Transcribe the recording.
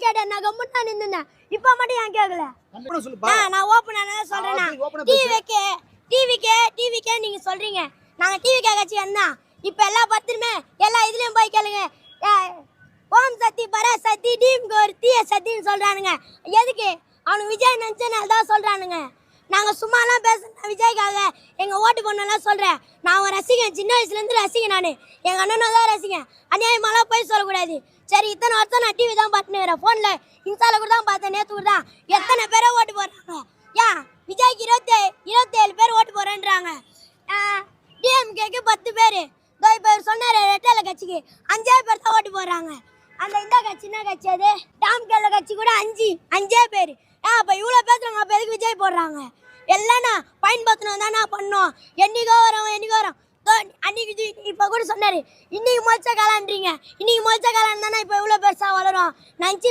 கேட்டேன், நான் கம்முன்னு நின்னுந்தேன். இப்ப மட்டும் ஏன் கேட்கல? நான் ஓப்பனா சொல்றேன். டிவிக்கே நீங்க சொல்றீங்க. நாங்க டிவிக்கே கட்சி தான். இப்ப எல்லா பத்திரமே எல்லா இதுலயும் போய் கேளுங்க. ஓம் சக்தி பராசக்தி டீம்க்கு ஒரு தீய சக்தின்னு சொல்றானுங்க. எதுக்கு? அவனுக்கு விஜய் நினைச்சனால தான் சொல்றானுங்க. நாங்கள் சும்மாலாம் பேசுகிறேன் விஜய்க்காக எங்கள் ஓட்டு பொண்ணெல்லாம் சொல்கிறேன். நான் ஒரு ரசிகன், சின்ன வயசுலேருந்து ரசிகன். நான் எங்கள் அண்ணனை தான் ரசிகன். அநியாயமாலாம் போய் சொல்லக்கூடாது. சரி, இத்தனை வருஷம் நான் டிவி தான் பார்த்துன்னு ஃபோனில் இன்ஸ்டாவில் கூட தான் பார்த்தேன். நேற்று கூட தான் எத்தனை பேரை ஓட்டு போடுறாங்க. ஏன் விஜய்க்கு 27 பேர் ஓட்டு போகிறேன்றாங்க. டிஎம்கேக்கு 10 பேர். இப்போ சொன்னார் ரெட்டலை கட்சிக்கு 5 பேர் தான் ஓட்டு போடுறாங்க. அந்த இந்த கட்சி என்ன கட்சி? அது டாம்கேல கட்சி கூட 5 பேர். அப்போ இவ்வளோ பேசுகிறாங்க. அப்போ எதுக்கு விஜய் போடுறாங்க? எல்லாம் நான் பயன்படுத்தணும் தான் நான் பண்ணோம். என்னைக்கோ வரோம். அன்னைக்கு இப்போ கூட சொன்னார், இன்னைக்கு மொச்ச காலான்றீங்க. இன்னைக்கு மொச்ச காலம் தானே இப்போ இவ்வளோ பெருசாக வளரும். நினச்சி